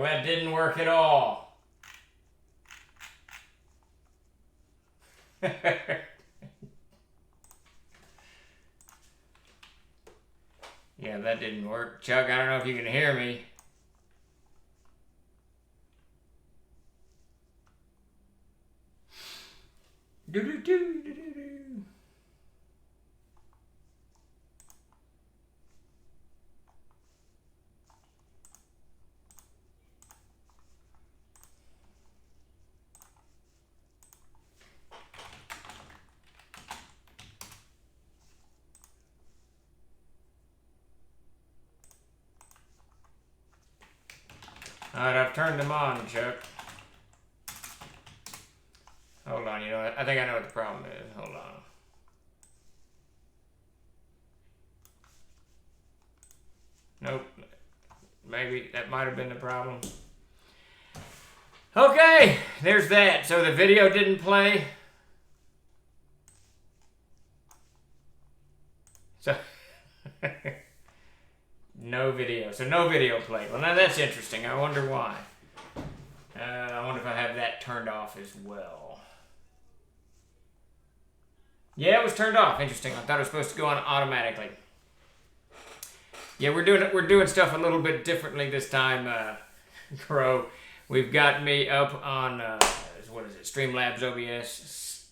Well, that didn't work at all. Yeah, that didn't work. Chuck, I don't know if you can hear me. Do-do-do-do-do-do. Alright, I've turned them on, Chuck. Hold on, you know, I think I know what the problem is. Hold on. Nope. Maybe that might have been the problem. Okay, there's that. So the video didn't play. So... No video. So no video played. Well, now that's interesting. I wonder why. I wonder if I have that turned off as well. Yeah, it was turned off. Interesting. I thought it was supposed to go on automatically. Yeah, we're doing stuff a little bit differently this time, Crow. We've got me up on what is it? Streamlabs OBS.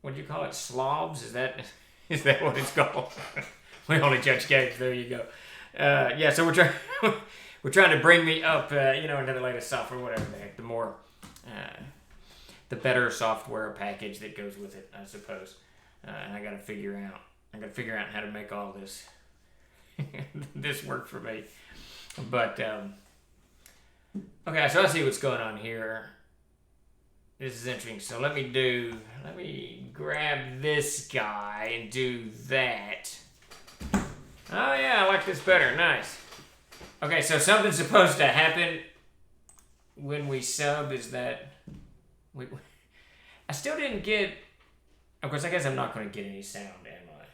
What do you call it? Slobs? Is that what it's called? We only judge games. There you go. Yeah, so we're trying to bring me up, you know, into the latest software, whatever the heck, the better software package that goes with it, I suppose. And I got to figure out how to make all this this work for me. But okay, so I see what's going on here. This is interesting. So let me grab this guy and do that. Oh yeah, I like this better. Nice. Okay, so something's supposed to happen when we sub. Is that... I still didn't get... Of course, I guess I'm not going to get any sound, am I?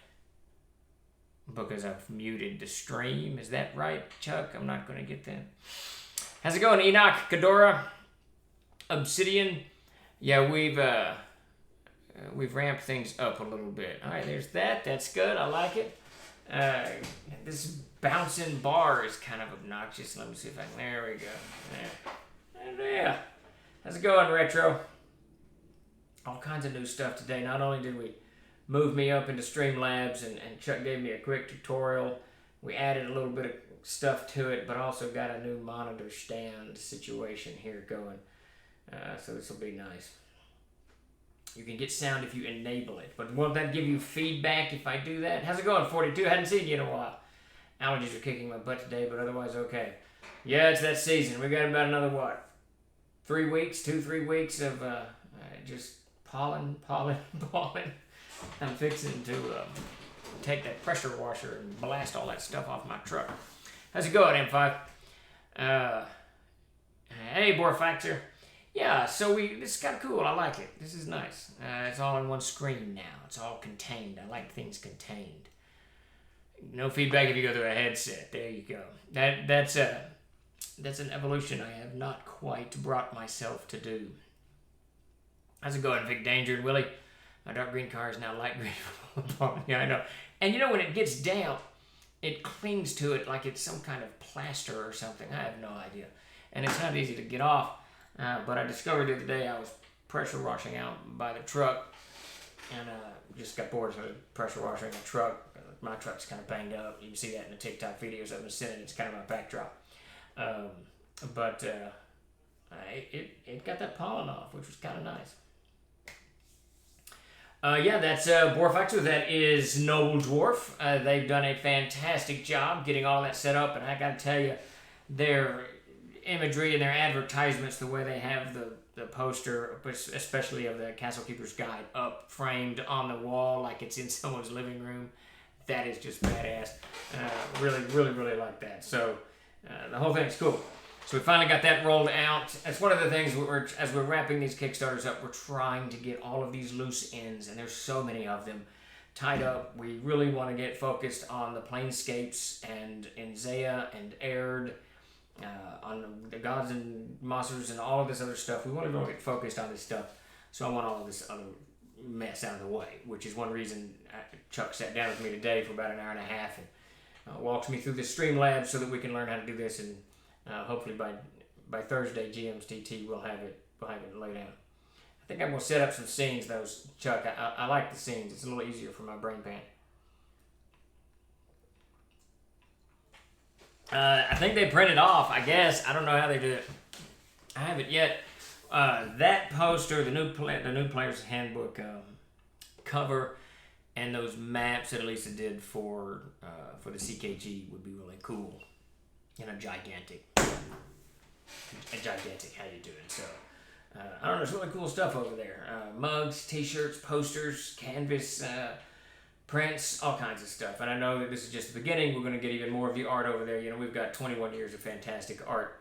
Because I've muted the stream. Is that right, Chuck? I'm not going to get that. How's it going, Enoch, Kadora, Obsidian? Yeah, we've ramped things up a little bit. All right, there's that. That's good. I like it. This bouncing bar is kind of obnoxious. Let me see if I can... There we go. Yeah. How's it going, Retro? All kinds of new stuff today. Not only did we move me up into Streamlabs and Chuck gave me a quick tutorial, we added a little bit of stuff to it, but also got a new monitor stand situation here going. So this will be nice. You can get sound if you enable it. But won't that give you feedback if I do that? How's it going, 42? Hadn't seen you in a while. Allergies are kicking my butt today, but otherwise okay. Yeah, it's that season. We got about another, what, 3 weeks, 2-3 weeks of just pollen. I'm fixing to take that pressure washer and blast all that stuff off my truck. How's it going, M5? Hey, Borfaxer. Yeah, so this is kind of cool. I like it. This is nice. It's all on one screen now. It's all contained. I like things contained. No feedback if you go through a headset. There you go. That's an evolution I have not quite brought myself to do. How's it going, Vic Danger and Willie? My dark green car is now light green. Yeah, I know. And you know, when it gets damp, it clings to it like it's some kind of plaster or something. I have no idea. And it's not easy to get off. But I discovered the other day I was pressure washing out by the truck and just got bored of pressure washing the truck. My truck's kind of banged up. You can see that in the TikTok videos I've been sending. It's kind of my backdrop. But it got that pollen off, which was kind of nice. Yeah, that's Borfaxer. That is Noble Dwarf. They've done a fantastic job getting all that set up. And I got to tell you, their imagery and their advertisements, the way they have the poster, especially of the Castle Keeper's Guide, up framed on the wall like it's in someone's living room, that is just badass. Really like that. So the whole thing's cool. So we finally got that rolled out. That's one of the things as we're wrapping these Kickstarters up, we're trying to get all of these loose ends, and there's so many of them tied up. We really want to get focused on the Planescapes and Zaya and Aird on the gods and monsters and all of this other stuff. We want to get focused on this stuff. So I want all of this other mess out of the way, which is one reason Chuck sat down with me today for about an hour and a half and walked me through the Streamlabs so that we can learn how to do this. And hopefully by Thursday, GMTT will have it laid out. I think I'm going to set up some scenes, though, Chuck. I like the scenes. It's a little easier for my brain pan. I think they printed off, I guess. I don't know how they do it. I haven't yet. That poster, the new Player's Handbook cover, and those maps that Elisa did for the CKG would be really cool. And a gigantic how you doing? So, I don't know, there's really cool stuff over there. Mugs, t-shirts, posters, canvas, prints, all kinds of stuff. And I know that this is just the beginning. We're going to get even more of the art over there. You know, we've got 21 years of fantastic art.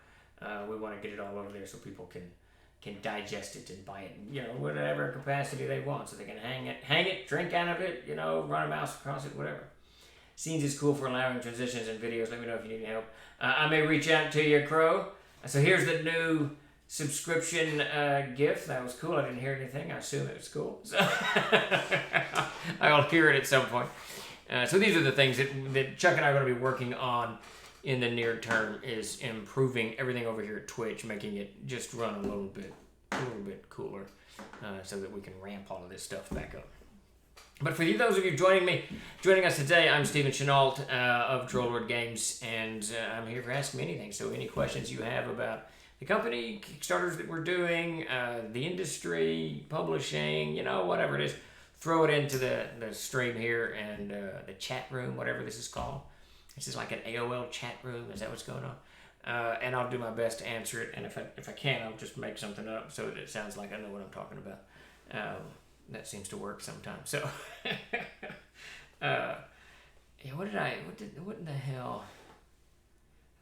We want to get it all over there so people can digest it and buy it, you know, whatever capacity they want, so they can hang it, drink out of it, you know, run a mouse across it, whatever. Scenes is cool for allowing transitions and videos. Let me know if you need any help. I may reach out to you, Crow. So here's the new subscription gift. That was cool. I didn't hear anything. I assume it was cool. So I'll hear it at some point. So these are the things that Chuck and I are going to be working on in the near term, is improving everything over here at Twitch, making it just run a little bit cooler, so that we can ramp all of this stuff back up. But for those of you joining us today, I'm Stephan Chenault of Drollord Games, and I'm here for Ask Me Anything. So any questions you have about the company, Kickstarters that we're doing, the industry, publishing, you know, whatever it is, throw it into the stream here and the chat room, whatever this is called. This is like an AOL chat room. Is that what's going on? And I'll do my best to answer it. And if I can, I'll just make something up so that it sounds like I know what I'm talking about. That seems to work sometimes. So, yeah. What in the hell?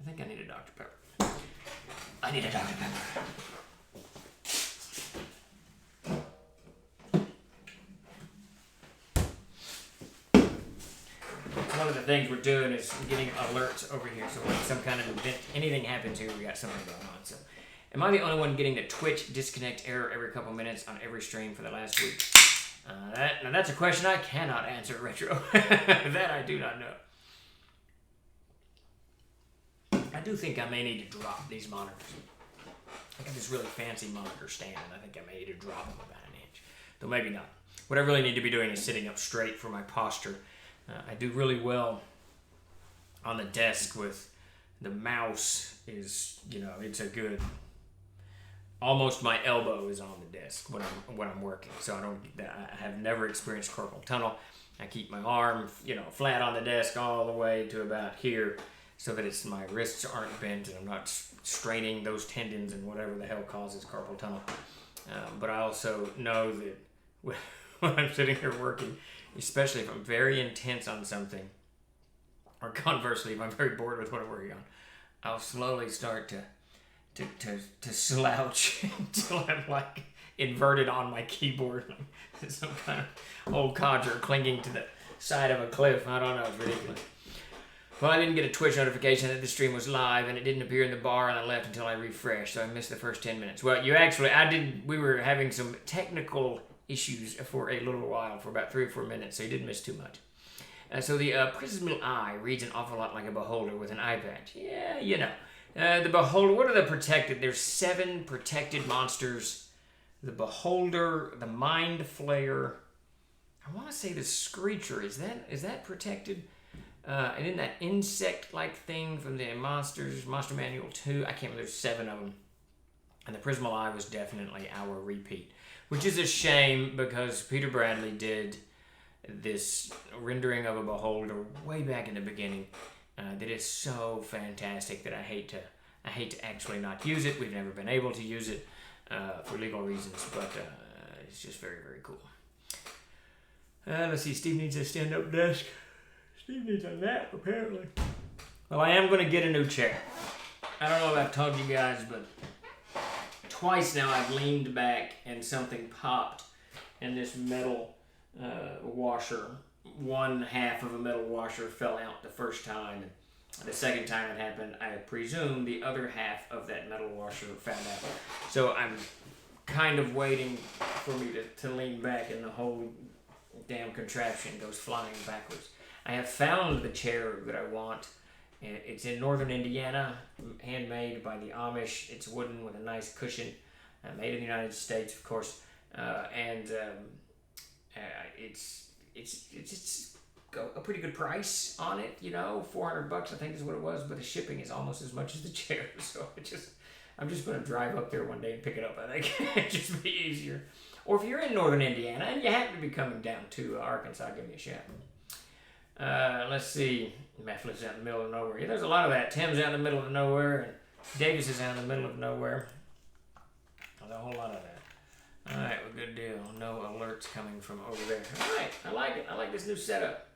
I think I need a Dr. Pepper. I need a Dr. Pepper. One of the things we're doing is getting alerts over here. So when some kind of event, anything happens here, we got something going on. So, am I the only one getting the Twitch disconnect error every couple minutes on every stream for the last week? Now that's a question I cannot answer, Retro. That I do not know. I do think I may need to drop these monitors. I got this really fancy monitor stand, and I think I may need to drop them about an inch. Though maybe not. What I really need to be doing is sitting up straight for my posture. I do really well on the desk with the mouse is, you know, it's a good, almost my elbow is on the desk when I'm working. So I have never experienced carpal tunnel. I keep my arm, you know, flat on the desk all the way to about here so that my wrists aren't bent and I'm not straining those tendons and whatever the hell causes carpal tunnel. But I also know that when I'm sitting here working, especially if I'm very intense on something, or conversely, if I'm very bored with what I'm working on, I'll slowly start to slouch until I'm like inverted on my keyboard, like some kind of old codger clinging to the side of a cliff. I don't know, it's ridiculous. Well, I didn't get a Twitch notification that the stream was live, and it didn't appear in the bar on the left until I refreshed, so I missed the first 10 minutes. Well, we were having some technical issues for a little while, for about 3 or 4 minutes, so you didn't miss too much. So the Prismal Eye reads an awful lot like a beholder with an eye patch. Yeah, you know. The beholder, what are the protected? There's 7 protected monsters. The beholder, the mind flayer. I want to say the screecher. Is that protected? And then that insect-like thing from the Monster Manual 2. I can't remember. There's 7 of them. And the Prismal Eye was definitely our repeat. Which is a shame because Peter Bradley did this rendering of a beholder way back in the beginning that is so fantastic that I hate to actually not use it. We've never been able to use it for legal reasons, but it's just very, very cool. Let's see, Steve needs a stand-up desk. Steve needs a nap, apparently. Well, I am going to get a new chair. I don't know if I've told you guys, but twice now I've leaned back and something popped and this metal washer, one half of a metal washer fell out the first time. And The second time it happened, I presume the other half of that metal washer found out. So I'm kind of waiting for me to lean back and the whole damn contraption goes flying backwards. I have found the chair that I want. It's in northern Indiana, handmade by the Amish. It's wooden with a nice cushion, made in the United States, of course, and it's a pretty good price on it. You know, $400 I think is what it was, but the shipping is almost as much as the chair. So I'm just going to drive up there one day and pick it up. I think it'd just be easier. Or if you're in northern Indiana and you happen to be coming down to Arkansas, give me a shout. Let's see. Mephiles out in the middle of nowhere. Yeah, there's a lot of that. Tim's out in the middle of nowhere, and Davis is out in the middle of nowhere. There's a whole lot of that. Alright, well, good deal. No alerts coming from over there. Alright, I like it. I like this new setup.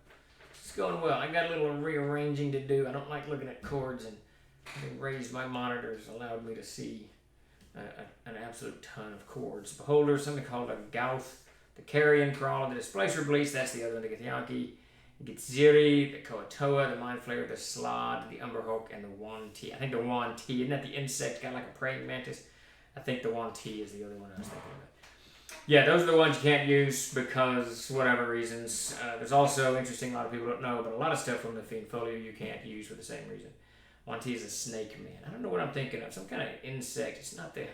It's going well. I got a little rearranging to do. I don't like looking at cords, and having raised my monitors allowed me to see an absolute ton of cords. Beholder, something called a Gauth, the carrion crawler, the displacer bleach, that's the other one, the 𝚃𝚘𝚕𝚕, 𝚃𝚘𝚘𝚕𝚔, the Coatoa, the mind flayer, the slod, the umberhawk, and the wan-tee. I think the wan-tee, isn't that the insect guy like a praying mantis? I think the wan-tee is the other one I was thinking of. Yeah, those are the ones you can't use because whatever reasons. There's also, interesting, a lot of people don't know, but a lot of stuff from the 𝚃𝚘𝚕𝚔 you can't use for the same reason. wan-tee is a snake man. I don't know what I'm thinking of. Some kind of insect. It's not the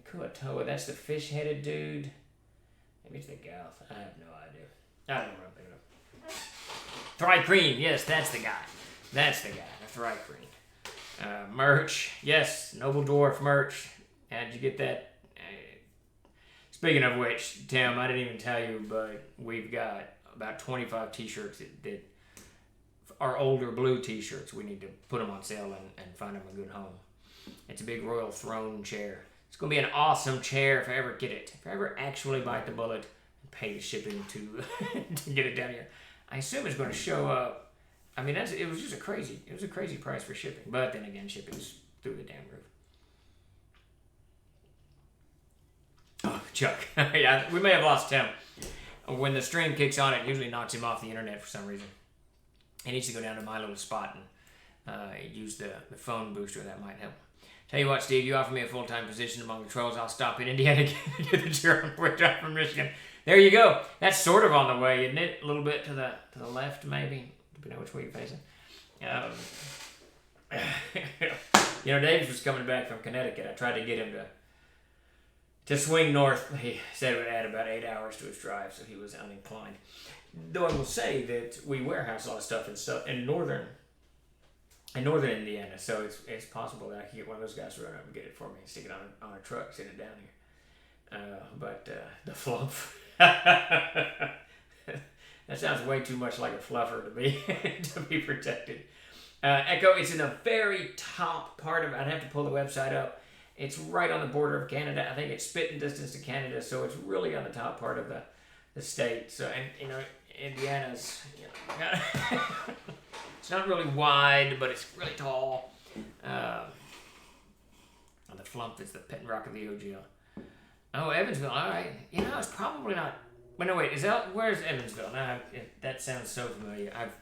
Coatoa. That's the fish-headed dude. Maybe it's the Gauth. I have no idea. I don't know what I'm thinking of. Thri-kreen. Yes, that's the guy. That's the guy. The Thri-kreen. Merch. Yes, Noble Dwarf merch. How'd you get that? Speaking of which, Tim, I didn't even tell you, but we've got about 25 t-shirts that are older blue t-shirts. We need to put them on sale and find them a good home. It's a big royal throne chair. It's going to be an awesome chair if I ever get it. If I ever actually bite the bullet and pay the shipping to get it down here. I assume it's going to show up. I mean, it was a crazy price for shipping. But then again, shipping's through the damn roof. Oh, Chuck. Yeah, we may have lost Tim. When the stream kicks on, it usually knocks him off the internet for some reason. He needs to go down to my little spot and use the phone booster. That might help. Tell you what, Steve, you offer me a full-time position among the trolls. I'll stop in Indiana to get the German bridge out from Michigan. There you go. That's sort of on the way, isn't it? A little bit to the left, maybe. Depending on which way you're facing. You know, Davis was coming back from Connecticut. I tried to get him to swing north. He said it would add about 8 hours to his drive, so he was uninclined. Though I will say that we warehouse a lot of stuff in northern Indiana, so it's possible that I can get one of those guys to run up and get it for me and stick it on a truck, send it down here. But the flump, that sounds way too much like a fluffer to be protected. Echo, it's in the very top part of it. I'd have to pull the website up. It's right on the border of Canada. I think it's spitting distance to Canada, so it's really on the top part of the state. So, and you know, Indiana's, you know, it's not really wide, but it's really tall. And the flump is the pet rock of the OGL. Oh, Evansville. All right. You know, it's probably not. But no, wait. Where's Evansville? Now, that sounds so familiar. I've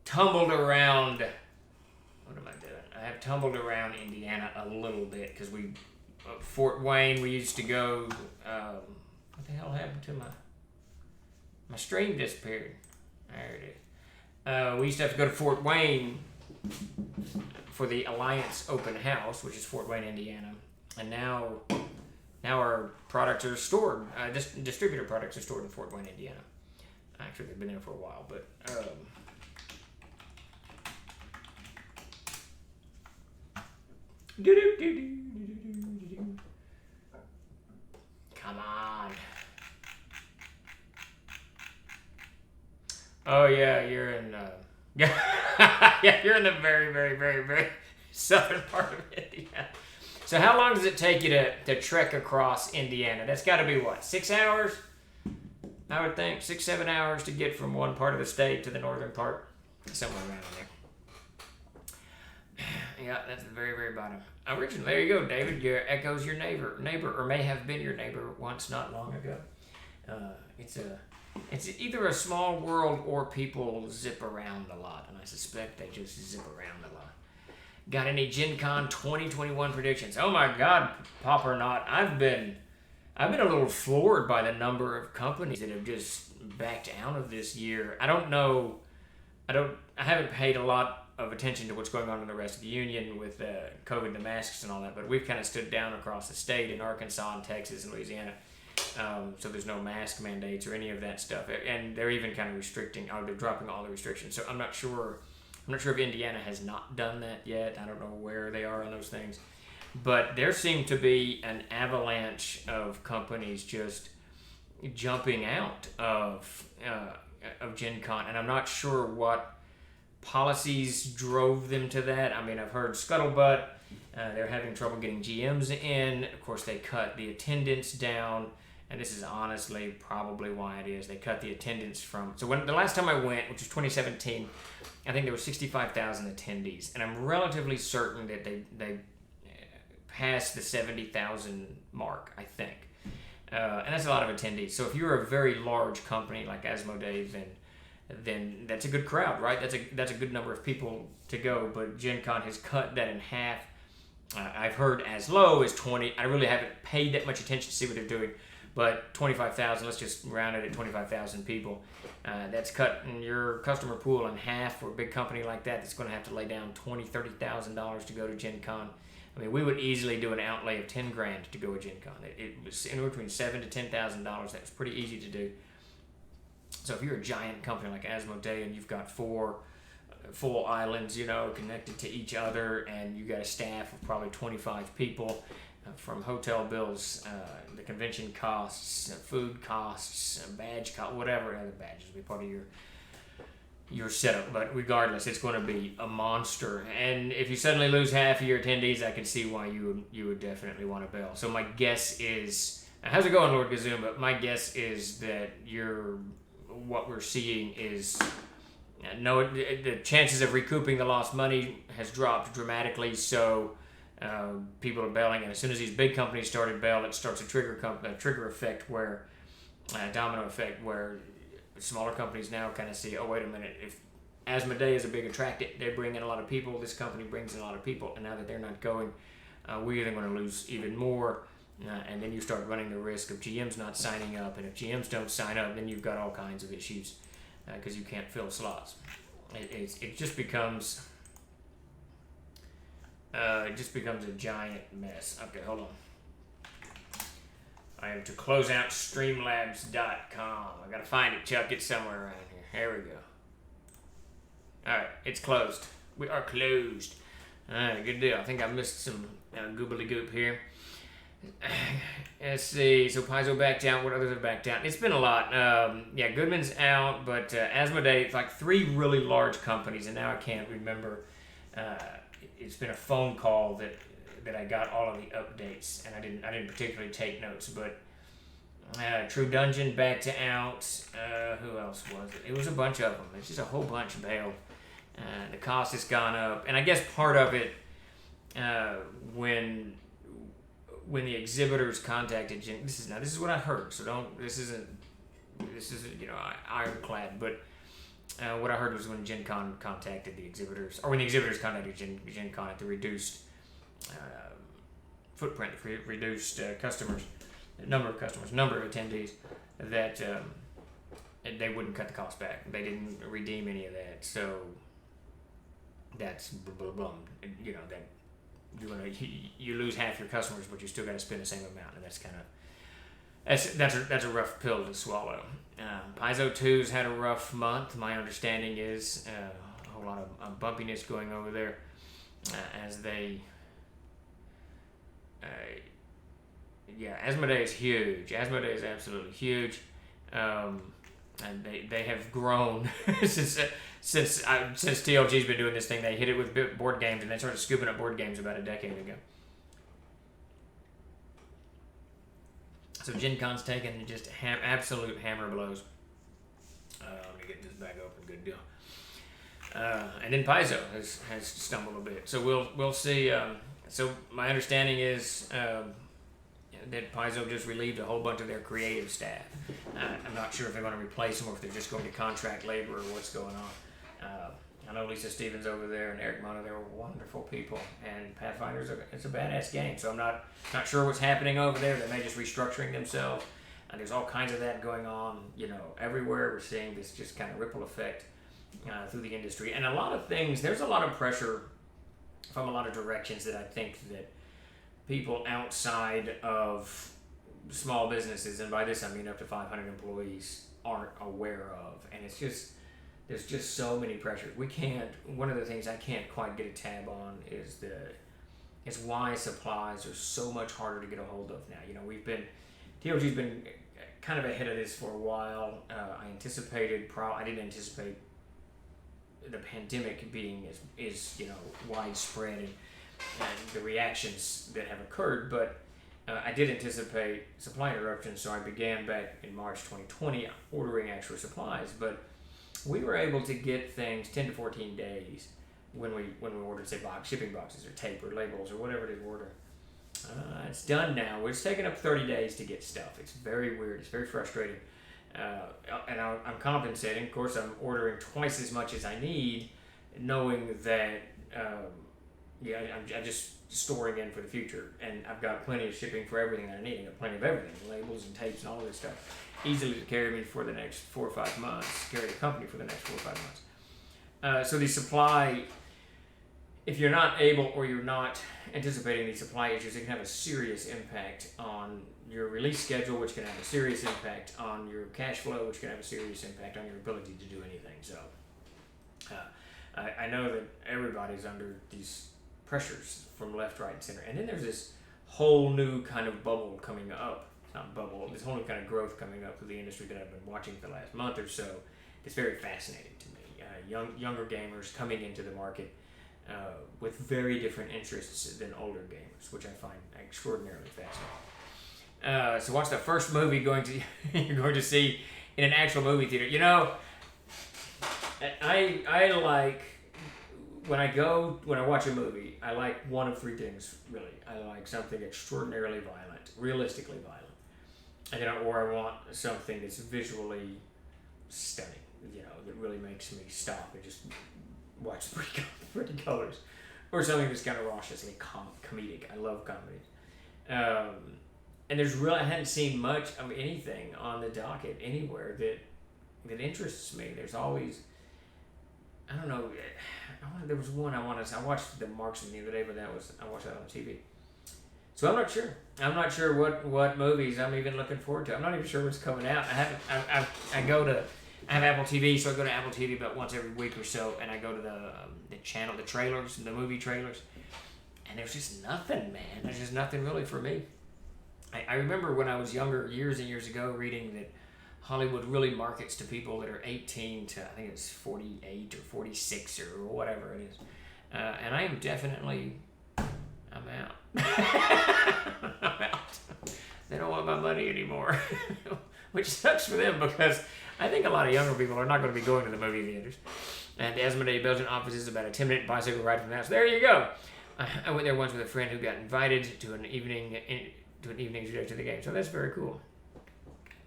tumbled around. What am I doing? I have tumbled around Indiana a little bit because Fort Wayne. We used to go. What the hell happened to my stream? Disappeared. There it is. We used to have to go to Fort Wayne for the Alliance Open House, which is Fort Wayne, Indiana, and now our products are stored. Distributor products are stored in Fort Wayne, Indiana. Actually, they've been there for a while, but. Come on. Oh yeah, you're in. Yeah, you're in the very, very, very, very southern part of Indiana. So how long does it take you to trek across Indiana? That's got to be what, 6 hours? I would think 6-7 hours to get from one part of the state to the northern part, somewhere around there. Yeah, that's the very, very bottom. Originally, there you go, David. Your Echo's your neighbor, or may have been your neighbor once, not long ago. It's It's either a small world or people zip around a lot, and I suspect they just zip around a lot. Got any Gen Con 2021 predictions? Oh my God, Pop or not, I've been a little floored by the number of companies that have just backed out of this year. I don't know. I haven't paid a lot of attention to what's going on in the rest of the union with COVID and the masks and all that, but we've kind of stood down across the state in Arkansas and Texas and Louisiana. So there's no mask mandates or any of that stuff, and they're even kind of restricting. They're dropping all the restrictions. So I'm not sure if Indiana has not done that yet. I don't know where they are on those things, but there seemed to be an avalanche of companies just jumping out of Gen Con, and I'm not sure what policies drove them to that. I mean, I've heard scuttlebutt. They're having trouble getting GMs in. Of course, they cut the attendance down, and this is honestly probably why it is. They cut the attendance from... So when the last time I went, which was 2017, I think there were 65,000 attendees, and I'm relatively certain that they passed the 70,000 mark, I think. And that's a lot of attendees. So if you're a very large company like Asmodee, then that's a good crowd, right? That's a good number of people to go. But Gen Con has cut that in half. I've heard as low as 20. I really haven't paid that much attention to see what they're doing, but 25,000. Let's just round it at 25,000 people. That's cutting your customer pool in half for a big company like that. That's going to have to lay down $20,000-$30,000 to go to Gen Con. I mean, we would easily do an outlay of $10,000 to go to Gen Con. It was anywhere between $7,000 to $10,000. That was pretty easy to do. So if you're a giant company like Asmodee and you've got 4 full islands, connected to each other, and you got a staff of probably 25 people, from hotel bills, the convention costs, food costs, badge costs, whatever other badges will be part of your setup. But regardless, it's going to be a monster. And if you suddenly lose half of your attendees, I can see why you would definitely want to bail. So my guess is, how's it going, Lord Gazumba? My guess is that what we're seeing is the chances of recouping the lost money has dropped dramatically. So people are bailing, and as soon as these big companies started bailing, it starts a trigger effect, where domino effect, where smaller companies now kind of see, oh wait a minute, if Asmodee is a big attractant, they bring in a lot of people, this company brings in a lot of people, and now that they're not going, we're either going to lose even more. And then you start running the risk of GMs not signing up, and if GMs don't sign up, then you've got all kinds of issues because you can't fill slots. It just becomes a giant mess. Okay, hold on. I have to close out Streamlabs.com. I gotta find it, Chuck. It's somewhere around here. There we go. All right, it's closed. We are closed. All right, good deal. I think I missed some goobly goop here. Let's see. So Paizo backed out. What others have backed out? It's been a lot. Goodman's out, but Asmodee, it's like 3 really large companies, and now I can't remember. It's been a phone call that I got all of the updates, and I didn't particularly take notes, but True Dungeon backed out. Who else was it? It was a bunch of them. It's just a whole bunch bailed. The cost has gone up, and I guess part of it when the exhibitors contacted Gen, this is what I heard, so this isn't ironclad, but what I heard was when Gen Con contacted the exhibitors, or when the exhibitors contacted Gen Con at the reduced footprint, reduced number of attendees, that they wouldn't cut the cost back. They didn't redeem any of that, so that's blah, blah, blah. That you lose half your customers, but you still got to spend the same amount, and that's a rough pill to swallow. Paizo 2's had a rough month. My understanding is a whole lot of bumpiness going over there as they. Asmodee is huge. Asmodee is absolutely huge, and they have grown since TLG's been doing this thing. They hit it with board games, and they started scooping up board games about a decade ago. So Gen Con's taken just absolute hammer blows. Let me get this back open. Good deal. And then Paizo has stumbled a bit. So we'll see. So my understanding is that Paizo just relieved a whole bunch of their creative staff. I'm not sure if they're going to replace them or if they're just going to contract labor or what's going on. I know Lisa Stevens over there and Eric Mono, they're wonderful people, and Pathfinder's it's a badass game. So I'm not sure what's happening over there. They may just restructuring themselves. There's all kinds of that going on, everywhere. We're seeing this just kind of ripple effect through the industry, and a lot of things. There's a lot of pressure from a lot of directions that I think that people outside of small businesses, and by this I mean up to 500 employees, aren't aware of, and it's just. There's just so many pressures. One of the things I can't quite get a tab on is why supplies are so much harder to get a hold of now. TLG's been kind of ahead of this for a while. I didn't anticipate the pandemic being as widespread and the reactions that have occurred, but I did anticipate supply interruptions, so I began back in March 2020 ordering extra supplies, but we were able to get things 10 to 14 days when we ordered, say, shipping boxes or tape or labels or whatever they order. It's done now. It's taken up 30 days to get stuff. It's very weird. It's very frustrating. And I'm compensating. Of course, I'm ordering twice as much as I need, knowing that, I'm just storing in for the future. And I've got plenty of shipping for everything that I need. I've got plenty of everything, labels and tapes and all this stuff. Easily to carry me for the next 4 or 5 months, carry the company for the next 4 or 5 months. So the supply, if you're not able or you're not anticipating these supply issues, it can have a serious impact on your release schedule, which can have a serious impact on your cash flow, which can have a serious impact on your ability to do anything. So I know that everybody's under these pressures from left, right, and center. And then there's this whole new kind of bubble coming up. Not bubble, this whole new kind of growth coming up through the industry that I've been watching for the last month or so. It's very fascinating to me. Younger gamers coming into the market with very different interests than older gamers, which I find extraordinarily fascinating. So watch the first movie you're going to see in an actual movie theater. I like when I watch a movie, I like one of 3 things really. I like something extraordinarily violent, realistically violent. Or I want something that's visually stunning, that really makes me stop and just watch the pretty colors. Or something that's kind of raucously comedic. I love comedy. And I hadn't seen much of anything on the docket anywhere that interests me. There's always, I don't know, there was one I watched The Marksman the other day, but I watched that on TV. So I'm not sure. I'm not sure what movies I'm even looking forward to. I'm not even sure what's coming out. I have Apple TV, so I go to Apple TV about once every week or so, and I go to the channel, the trailers, the movie trailers, and there's just nothing, man. There's just nothing really for me. I remember when I was younger, years and years ago, reading that Hollywood really markets to people that are 18 to, I think it's 48 or 46 or whatever it is. And I am definitely, I'm out. I'm out. They don't want my money anymore, which sucks for them because I think a lot of younger people are not going to be going to the movie theaters. And the Asmodee Belgian office is about a 10-minute bicycle ride from the house. There you go. I went there once with a friend who got invited to an evening introduction to the game. So that's very cool.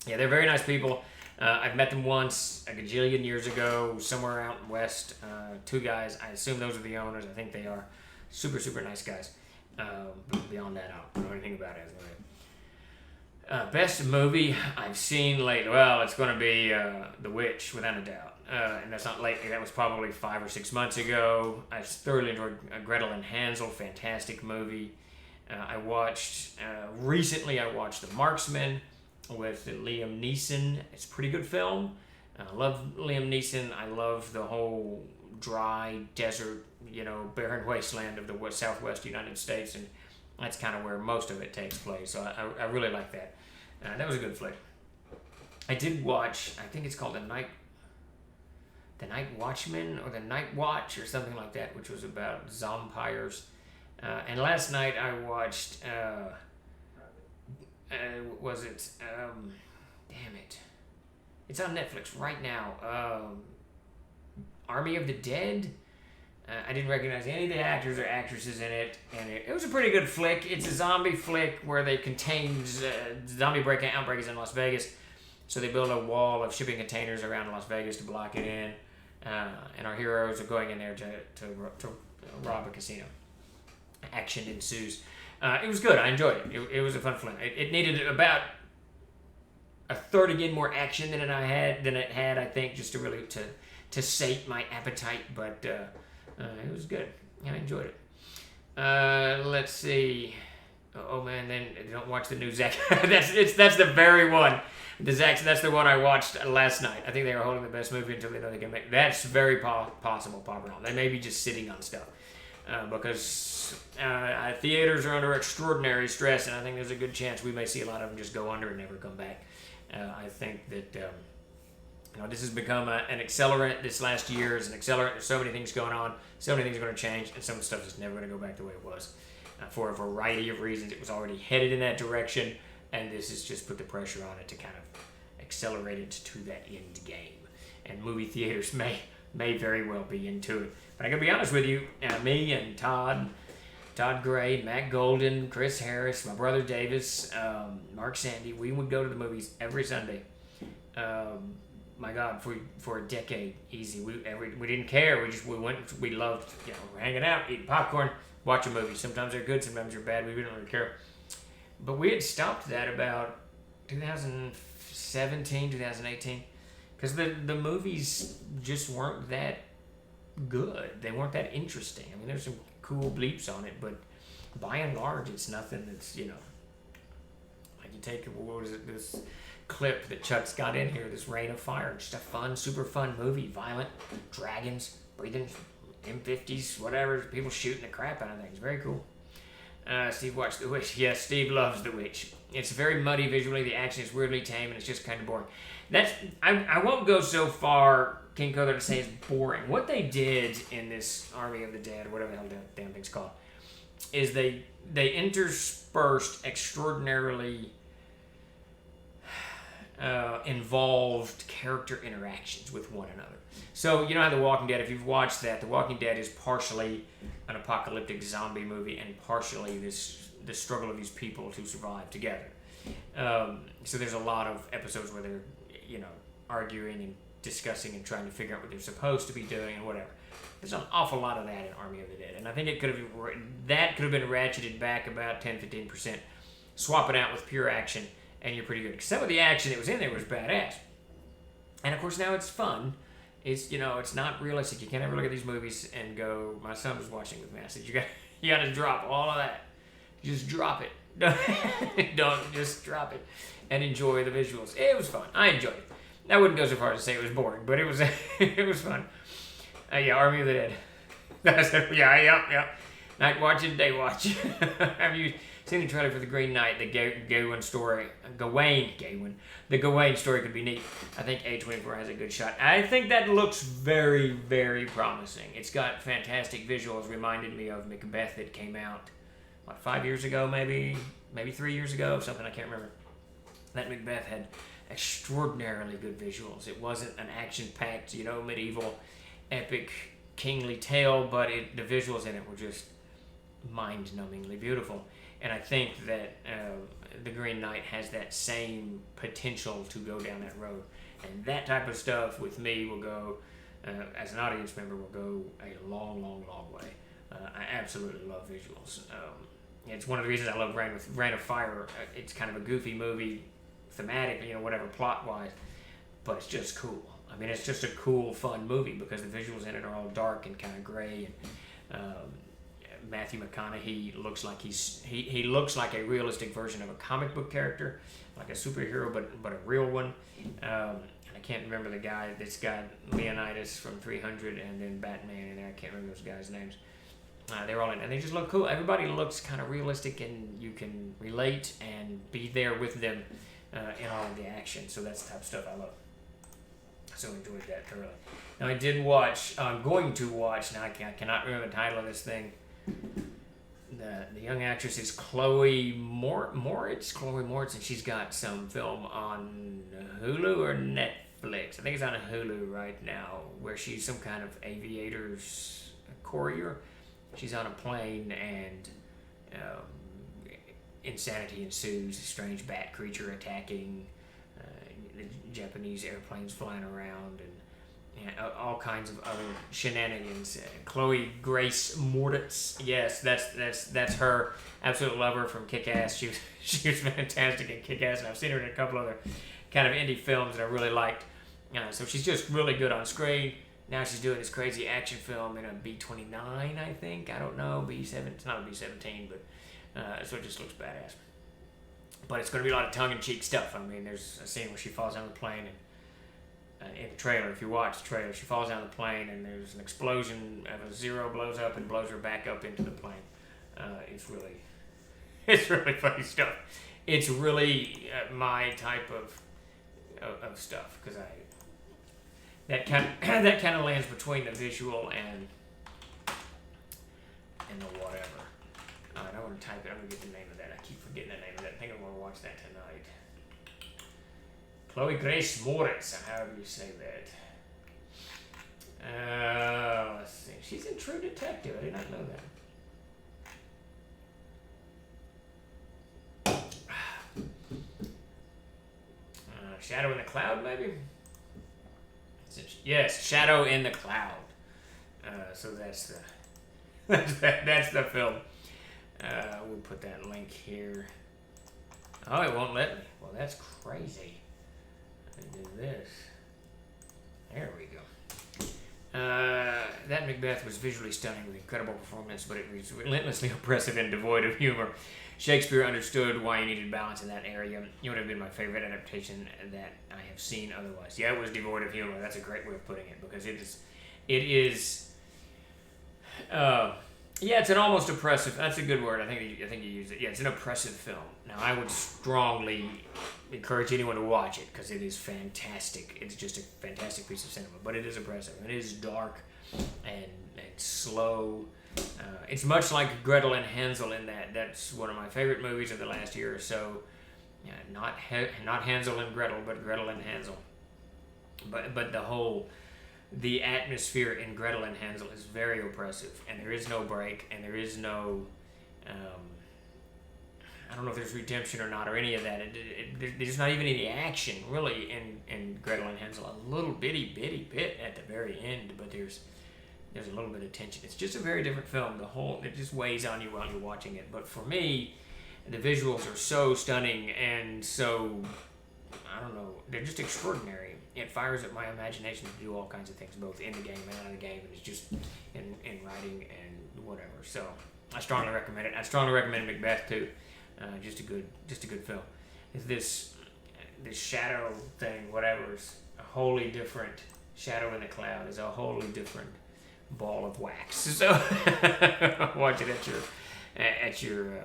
Yeah, they're very nice people. I've met them once a gajillion years ago, somewhere out west. 2 guys. I assume those are the owners. I think they are. Super, super nice guys. But beyond that, I don't know anything about it. Best movie I've seen lately. Well, it's going to be The Witch, without a doubt. And that's not lately. That was probably 5 or 6 months ago. I thoroughly enjoyed Gretel and Hansel. Fantastic movie. Recently I watched The Marksman with Liam Neeson. It's a pretty good film. I love Liam Neeson. I love the whole dry desert, barren wasteland of the southwest United States, and that's kind of where most of it takes place. So I really like that. That was a good flick. I did watch, I think it's called The Night Watchman or The Night Watch or something like that, which was about zompires. And last night I watched, damn it. It's on Netflix right now. Army of the Dead. I didn't recognize any of the actors or actresses in it, and it was a pretty good flick. It's a zombie flick where they contain zombie outbreak is in Las Vegas, so they build a wall of shipping containers around Las Vegas to block it in, and our heroes are going in there to rob a casino. Action ensues. It was good. I enjoyed it. It was a fun flick. It needed about a third again more action than it had, I think, just to really to sate my appetite, but it was good. I enjoyed it. Let's see. Oh man, then don't watch the new Zack. that's the very one. That's the one I watched last night. I think they are holding the best movie until they know they can make. That's very possible, Papa. They may be just sitting on stuff because theaters are under extraordinary stress, and I think there's a good chance we may see a lot of them just go under and never come back. I think that this has become an accelerant. This last year is an accelerant. There's so many things going on. So many things are going to change, and some of the stuff is never going to go back the way it was. For a variety of reasons, it was already headed in that direction, and this has just put the pressure on it to kind of accelerate it to that end game. And movie theaters may very well be into it. But I got to be honest with you, me and Todd Gray, Matt Golden, Chris Harris, my brother Davis, Mark Sandy, we would go to the movies every Sunday. My God, for a decade, easy. We didn't care. We loved hanging out, eating popcorn, watching movies. Sometimes they're good, sometimes they're bad. We didn't really care. But we had stopped that about 2017, 2018, because the movies just weren't that good. They weren't that interesting. I mean, there's some cool bleeps on it, but by and large, it's nothing that's like you take this clip that Chuck's got in here, this Reign of Fire, just a super fun movie, violent, dragons, breathing, M50s, whatever, people shooting the crap out of things, very cool. Steve watched The Witch. Yes, Steve loves The Witch. It's very muddy visually, the action is weirdly tame, and it's just kind of boring. I won't go so far, King Cobra, to say it's boring. What they did in this Army of the Dead, or whatever the hell the damn thing's called, is they interspersed extraordinarily involved character interactions with one another. So, you know how The Walking Dead, if you've watched that, The Walking Dead is partially an apocalyptic zombie movie and partially the struggle of these people to survive together. So there's a lot of episodes where they're, arguing and discussing and trying to figure out what they're supposed to be doing and whatever. There's an awful lot of that in Army of the Dead. And I think could have been ratcheted back about 10-15%. Swap it out with pure action, and you're pretty good. Some of the action that was in there was badass. And of course now it's fun. It's it's not realistic. You can't ever look at these movies and go, my son was watching with me. I said, you got to drop all of that. Just drop it. Don't just drop it and enjoy the visuals. It was fun. I enjoyed it. I wouldn't go so far as to say it was boring, but it was it was fun. Army of the Dead. Yeah. Night watch and day watch. Have you seen the trailer for the Green Knight, the Gawain story? The Gawain story could be neat. I think A24 has a good shot. I think that looks very, very promising. It's got fantastic visuals. Reminded me of Macbeth that came out, 5 years ago, maybe 3 years ago, something I can't remember. That Macbeth had extraordinarily good visuals. It wasn't an action-packed, medieval, epic, kingly tale, but the visuals in it were just mind-numbingly beautiful. And I think that The Green Knight has that same potential to go down that road. And that type of stuff with me will go, as an audience member, will go a long, long, long way. I absolutely love visuals. It's one of the reasons I love Reign of Fire. It's kind of a goofy movie, thematically, whatever, plot-wise, but it's just cool. I mean, it's just a cool, fun movie because the visuals in it are all dark and kind of gray, and Matthew McConaughey looks like he looks like a realistic version of a comic book character, like a superhero, but a real one. And I can't remember the guy that's got Leonidas from 300 and then Batman in there. I can't remember those guys' names. They're all in, and they just look cool. Everybody looks kind of realistic, and you can relate and be there with them in all of the action. So that's the type of stuff I love. So enjoyed that thoroughly. Now I'm going to watch, now I cannot remember the title of this thing. The young actress is Chloe Moritz, and she's got some film on Hulu or Netflix. I think it's on Hulu right now, where she's some kind of aviator's courier. She's on a plane and insanity ensues. A strange bat creature attacking. The Japanese airplanes flying around and all kinds of other shenanigans. Chloe Grace Moretz, yes, that's her. Absolute lover from Kick-Ass. She was fantastic in Kick-Ass, and I've seen her in a couple other kind of indie films that I really liked. So she's just really good on screen. Now she's doing this crazy action film in a B-29, I think. I don't know, B-7. It's not a B-17, but so it just looks badass. But it's going to be a lot of tongue-in-cheek stuff. I mean, there's a scene where she falls down the plane, and in the trailer, if you watch the trailer, she falls down the plane, and there's an explosion of a Zero blows up and blows her back up into the plane. It's really funny stuff. It's really my type of stuff, because that kind of lands between the visual and the whatever. All right, I want to type it. I'm gonna get the name of that. I keep forgetting the name of that. I think I'm gonna watch that tonight. Chloe Grace Moretz, however you say that. Let's see. She's in True Detective. I did not know that. Shadow in the Cloud, maybe? Yes, Shadow in the Cloud. So that's the film. We'll put that link here. Oh, it won't let me. Well, that's crazy. I do this. There we go. That Macbeth was visually stunning with incredible performance, but it was relentlessly oppressive and devoid of humor. Shakespeare understood why he needed balance in that area. It would have been my favorite adaptation that I have seen otherwise. Yeah, it was devoid of humor. That's a great way of putting it, because it is. Yeah, it's an almost oppressive. That's a good word. I think you used it. Yeah, it's an oppressive film. Now, I would strongly encourage anyone to watch it, because it is fantastic. It's just a fantastic piece of cinema. But it is oppressive. It is dark and slow. It's much like Gretel and Hansel in that. That's one of my favorite movies of the last year or so. Not Hansel and Gretel, but Gretel and Hansel. But the atmosphere in Gretel and Hansel is very oppressive, and there is no break, and there is no, I don't know if there's redemption or not, or any of that. There's not even any action, really, in Gretel and Hansel. A little bitty bit at the very end, but there's a little bit of tension. It's just a very different film. It just weighs on you while you're watching it. But for me, the visuals are so stunning and so, I don't know, they're just extraordinary. It fires up my imagination to do all kinds of things, both in the game and out of the game, and it's just in writing and whatever. So I strongly recommend it. I strongly recommend Macbeth too. Just a good film. This shadow thing, whatever, is a wholly different. Shadow in the Cloud is a wholly different ball of wax. So watch it at your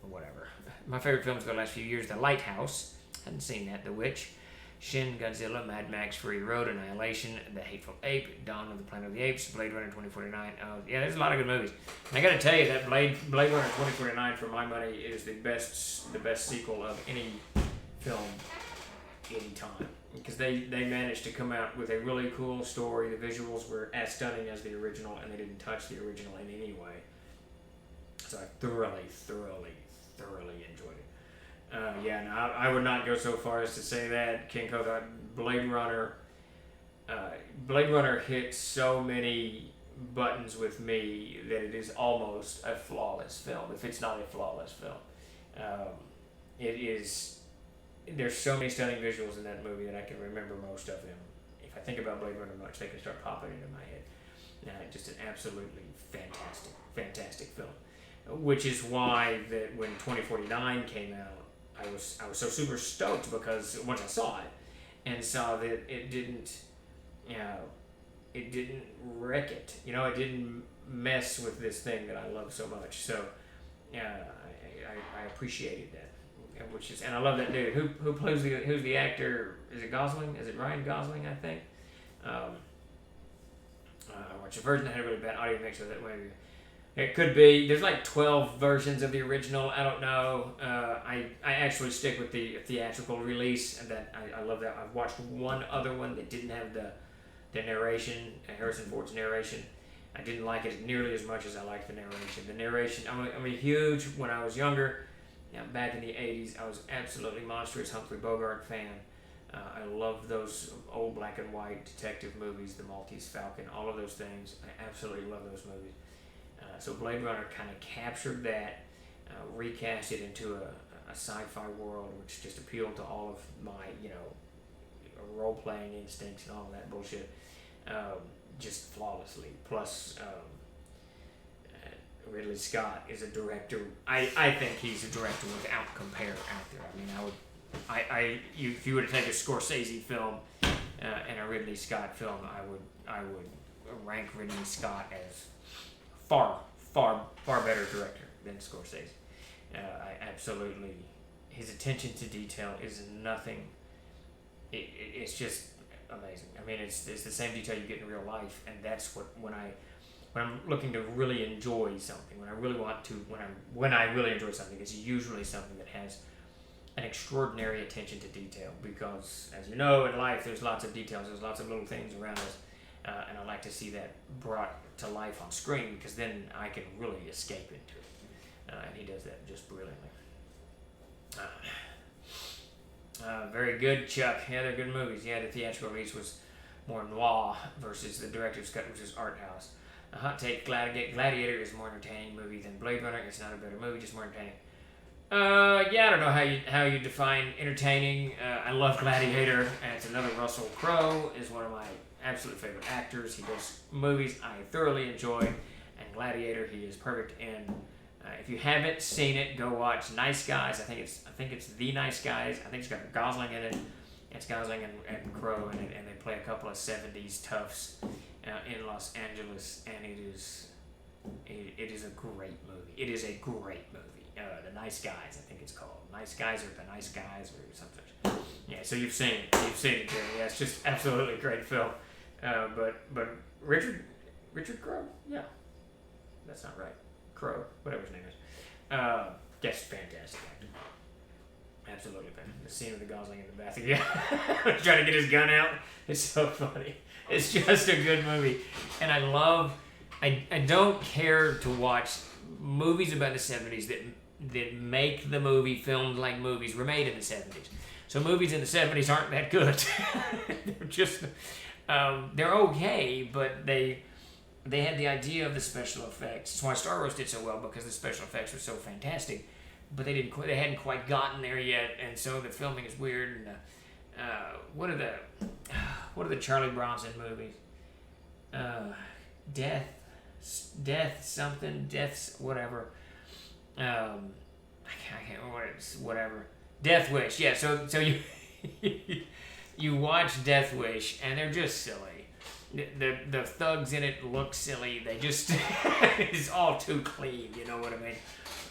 whatever. My favorite films of the last few years: The Lighthouse. Hadn't seen that. The Witch. Shin Godzilla, Mad Max, Fury Road, Annihilation, The Hateful Eight, Dawn of the Planet of the Apes, Blade Runner 2049. Yeah, there's a lot of good movies. And I got to tell you that Blade Runner 2049, for my money, is the best sequel of any film any time, because they managed to come out with a really cool story. The visuals were as stunning as the original, and they didn't touch the original in any way. So I thoroughly enjoyed it. I would not go so far as to say that. King Kotha, Blade Runner hit so many buttons with me that it is almost a flawless film, if it's not a flawless film. There's so many stunning visuals in that movie that I can remember most of them. If I think about Blade Runner much, they can start popping into my head. Just an absolutely fantastic film. Which is why that when 2049 came out, I was so super stoked, because once I saw it and saw that it didn't wreck it. It didn't mess with this thing that I love so much. So I appreciated that. And I love that dude. Who plays who's the actor? Is it Gosling? Is it Ryan Gosling, I think? I watched a version that had a really bad audio mix with it. Maybe. It could be. There's like 12 versions of the original. I don't know. I actually stick with the theatrical release, and that I love that. I've watched one other one that didn't have The narration, Harrison Ford's narration, I didn't like it nearly as much as I liked the narration. The narration, I'm a huge, when I was younger, back in the 80s, I was absolutely monstrous Humphrey Bogart fan. I love those old black and white detective movies, The Maltese Falcon, all of those things. I absolutely love those movies. So Blade Runner kind of captured that, recast it into a sci-fi world, which just appealed to all of my, role-playing instincts and all of that bullshit, just flawlessly. Plus, Ridley Scott is a director. I think he's a director without compare out there. I mean, if you were to take a Scorsese film and a Ridley Scott film, I would rank Ridley Scott as far better director than Scorsese. I absolutely, his attention to detail is nothing. It's just amazing. I mean, it's the same detail you get in real life, and that's what when I'm looking to really enjoy something, when I really enjoy something, it's usually something that has an extraordinary attention to detail, because as you know, in life there's lots of details, there's lots of little things around us, and I like to see that brought to life on screen, because then I can really escape into it, and he does that just brilliantly. Very good, Chuck. Yeah, they're good movies. Yeah, the theatrical release was more noir versus the director's cut, which is art house. A hot take: Gladiator is a more entertaining movie than Blade Runner. It's not a better movie, just more entertaining. Yeah, I don't know how you define entertaining. I love Gladiator, and it's another Russell Crowe is one of my absolute favorite actors. He does movies I thoroughly enjoy, and Gladiator, he is perfect in. If you haven't seen it, go watch Nice Guys. I think it's The Nice Guys. I think it's got Gosling in it. It's Gosling and Crowe in it, and they play a couple of 70s toughs in Los Angeles, and it is a great movie. It is a great movie. The Nice Guys, I think it's called. Nice Guys or The Nice Guys or something. Yeah, so you've seen it. Jerry. Yeah, it's just absolutely a great film. But Richard Crowe? Yeah. That's not right. Crowe, whatever his name is. Just fantastic actor. Absolutely fantastic. The scene of the Gosling in the bathroom. Yeah. Trying to get his gun out. It's so funny. It's just a good movie. And I don't care to watch movies about the 70s that make the movie filmed like movies were made in the 70s. So movies in the 70s aren't that good. They're just, they're okay, but they had the idea of the special effects. That's why Star Wars did so well, because the special effects were so fantastic. But they hadn't quite gotten there yet, and so the filming is weird. And what are the Charlie Bronson movies? Deaths, whatever. I can't remember whatever. Death Wish, yeah. So you you watch Death Wish, and they're just silly. The thugs in it look silly. They just it's all too clean. You know what I mean?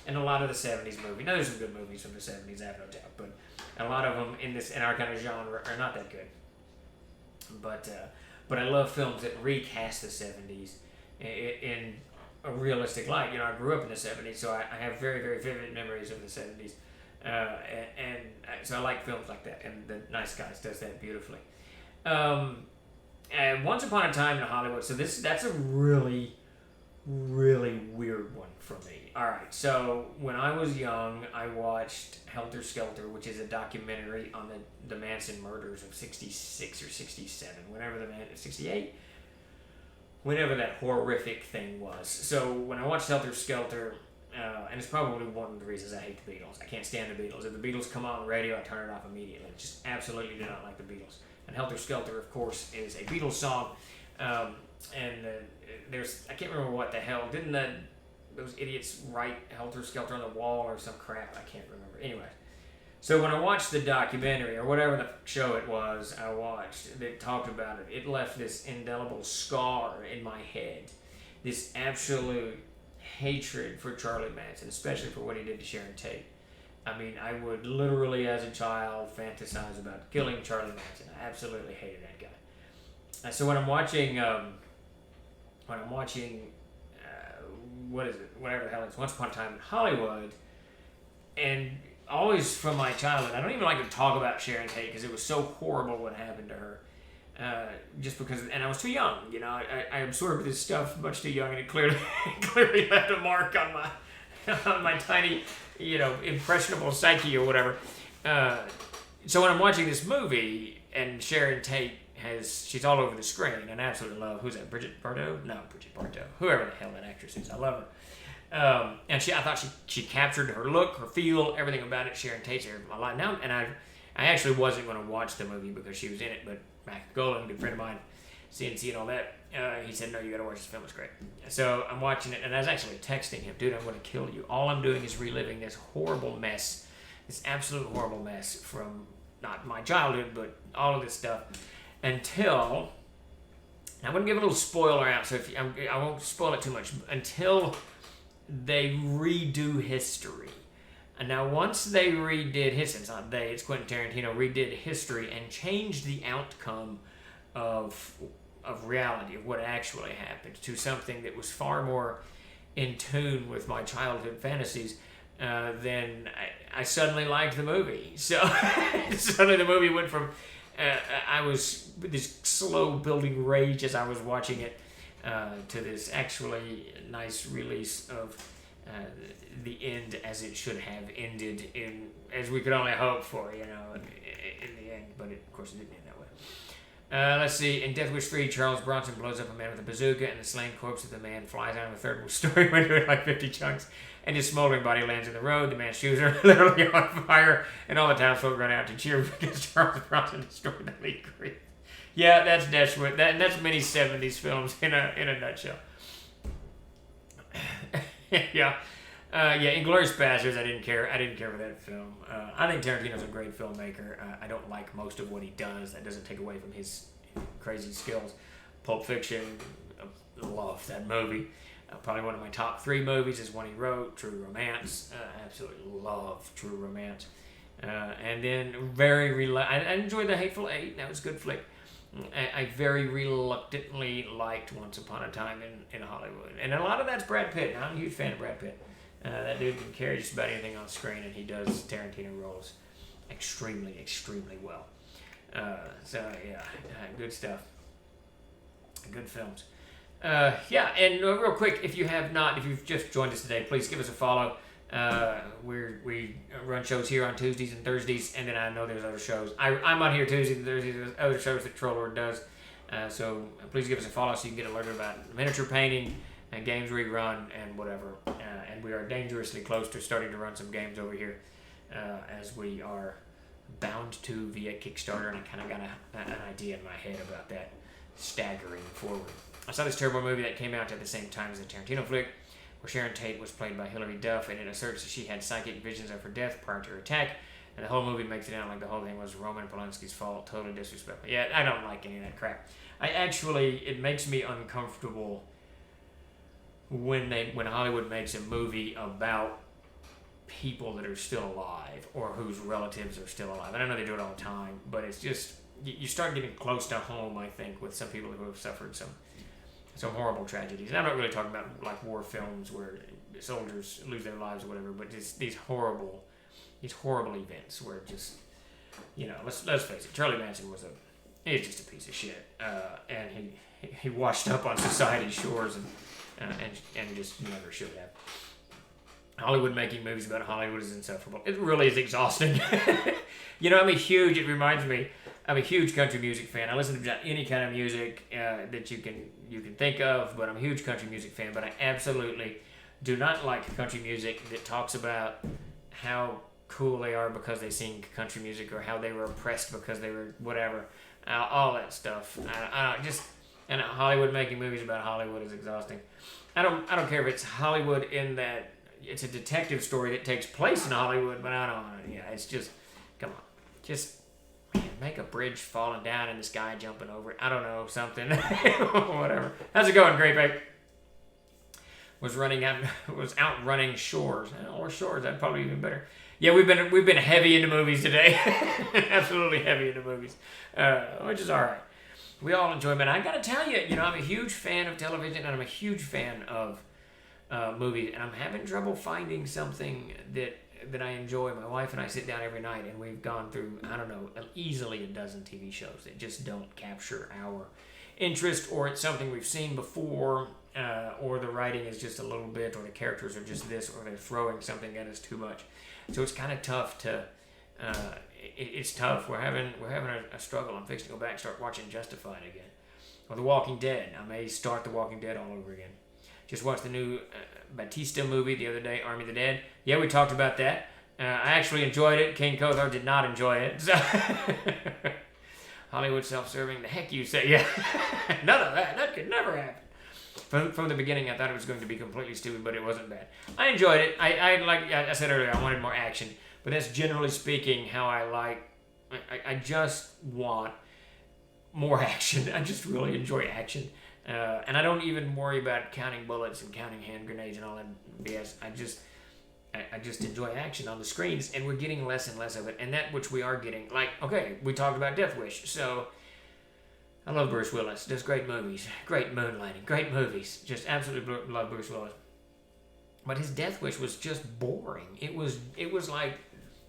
And a lot of the 70s movies. Now there's some good movies from the 70s, I have no doubt, but a lot of them in our kind of genre are not that good. But I love films that recast the 70s in a realistic light. You know, I grew up in the 70s, so I have very, very vivid memories of the 70s. So I like films like that, and The Nice Guys does that beautifully. Once Upon a Time in Hollywood. So that's a really, really weird one for me. All right, so when I was young, I watched Helter Skelter, which is a documentary on the Manson murders of 66 or 67, 68, whenever that horrific thing was. So when I watched Helter Skelter, and it's probably one of the reasons I hate the Beatles. I can't stand the Beatles. If the Beatles come on the radio, I turn it off immediately. Just absolutely do not like the Beatles. And Helter Skelter, of course, is a Beatles song. There's, I can't remember what the hell, didn't those idiots write Helter Skelter on the wall or some crap? I can't remember. Anyway, so when I watched the documentary, or whatever the show it was I watched that talked about it, it left this indelible scar in my head. This absolute hatred for Charlie Manson, especially for what he did to Sharon Tate. I mean, I would literally, as a child, fantasize about killing Charlie Manson. I absolutely hated that guy. So when I'm watching, what is it? Whatever the hell it's Once Upon a Time in Hollywood, and always from my childhood, I don't even like to talk about Sharon Tate because it was so horrible what happened to her. just because, and I was too young, you know, I absorbed this stuff much too young, and it clearly left a mark on my tiny, you know, impressionable psyche or whatever. So when I'm watching this movie, and Sharon Tate she's all over the screen, and I absolutely love, who's that, Bridget Bardot? No, Bridget Bardot, whoever the hell that actress is, I love her. And I thought she captured her look, her feel, everything about it. Sharon Tate's here a lot now, and I actually wasn't going to watch the movie because she was in it, but Mac Golan, a good friend of mine, CNC and all that, he said, no, you got to watch this film, it's great. So I'm watching it, and I was actually texting him, dude, I'm going to kill you. All I'm doing is reliving this horrible mess, this absolute horrible mess from not my childhood, but all of this stuff, until, I'm going to give a little spoiler out, so I won't spoil it too much, until they redo history. And now once they redid history, it's not they, it's Quentin Tarantino, redid history and changed the outcome of reality, of what actually happened, to something that was far more in tune with my childhood fantasies, then I suddenly liked the movie. So suddenly the movie went from, I was with this slow building rage as I was watching it, to this actually nice release of the end as it should have ended, as we could only hope for, you know, in the end. But of course it didn't end that way. Let's see. In Death Wish 3, Charles Bronson blows up a man with a bazooka, and the slain corpse of the man flies out of a third-story window in like 50 chunks, and his smoldering body lands in the road. The man's shoes are literally on fire, and all the townsfolk run out to cheer because Charles Bronson destroyed the lead creep. Yeah, that's Dashwood. That's many 70s films in a nutshell. Yeah. Inglourious Basterds, I didn't care for that film. I think Tarantino's a great filmmaker. I don't like most of what he does. That doesn't take away from his crazy skills. Pulp Fiction, love that movie. Probably one of my top 3 movies is one he wrote, True Romance. Absolutely love True Romance. And then I enjoyed The Hateful Eight. That was a good flick. I very reluctantly liked Once Upon a Time in Hollywood. And a lot of that's Brad Pitt. I'm a huge fan of Brad Pitt. That dude can carry just about anything on screen, and he does Tarantino roles extremely, extremely well. Good stuff. Good films. And real quick, if you've just joined us today, please give us a follow. We run shows here on Tuesdays and Thursdays, and then I know there's other shows. I'm on here Tuesdays and Thursdays. There's other shows that Trollord does. So please give us a follow so you can get alerted about miniature painting and games we run and whatever. And we are dangerously close to starting to run some games over here, as we are bound to via Kickstarter, and I kind of got an idea in my head about that staggering forward. I saw this terrible movie that came out at the same time as the Tarantino flick, where Sharon Tate was played by Hilary Duff, and it asserts that she had psychic visions of her death prior to her attack, and the whole movie makes it sound like the whole thing was Roman Polanski's fault. Totally disrespectful. Yeah, I don't like any of that crap. It makes me uncomfortable when Hollywood makes a movie about people that are still alive or whose relatives are still alive. And I know they do it all the time, but it's just, you start getting close to home, I think, with some people who have suffered some horrible tragedies. And I'm not really talking about like war films where soldiers lose their lives or whatever, but just these horrible events where just, you know, let's face it, Charlie Manson he's just a piece of shit, and he washed up on society's shores and just never should have. Hollywood making movies about Hollywood is insufferable. It really is exhausting. You know, it reminds me, I'm a huge country music fan. I listen to any kind of music that you can think of, but I'm a huge country music fan. But I absolutely do not like country music that talks about how cool they are because they sing country music, or how they were oppressed because they were whatever. All that stuff. And Hollywood making movies about Hollywood is exhausting. I don't care if it's Hollywood in that it's a detective story that takes place in Hollywood, but it's just, come on, just make a bridge falling down and this guy jumping over it. I don't know, something, whatever. How's it going, Great Babe? Was out running Shores, or Shores. That'd probably be even better. Yeah, we've been heavy into movies today, absolutely heavy into movies, which is all right. We all enjoy them. And I gotta tell you, I'm a huge fan of television, and I'm a huge fan of movies, and I'm having trouble finding something that that I enjoy. My wife and I sit down every night, and we've gone through, I don't know, easily a dozen TV shows that just don't capture our interest, or it's something we've seen before, or the writing is just a little bit, or the characters are just this, or they're throwing something at us too much. So it's kind of tough to. It's tough. We're having a struggle. I'm fixing to go back and start watching Justified again, or The Walking Dead. I may start The Walking Dead all over again. Just watched the new Batista movie the other day, Army of the Dead. Yeah, we talked about that. I actually enjoyed it. King Kothar did not enjoy it. So Hollywood self-serving. The heck you say? Yeah, none of that. That could never happen. From the beginning, I thought it was going to be completely stupid, but it wasn't bad. I enjoyed it. Like I said earlier, I wanted more action. But that's generally speaking how I like. I just want more action. I just really enjoy action. And I don't even worry about counting bullets and counting hand grenades and all that BS. I just enjoy action on the screens, and we're getting less and less of it. And that which we are getting, like, okay, we talked about Death Wish. So I love Bruce Willis. Does great movies, great moonlighting, great movies. Just absolutely love Bruce Willis. But his Death Wish was just boring. It was like,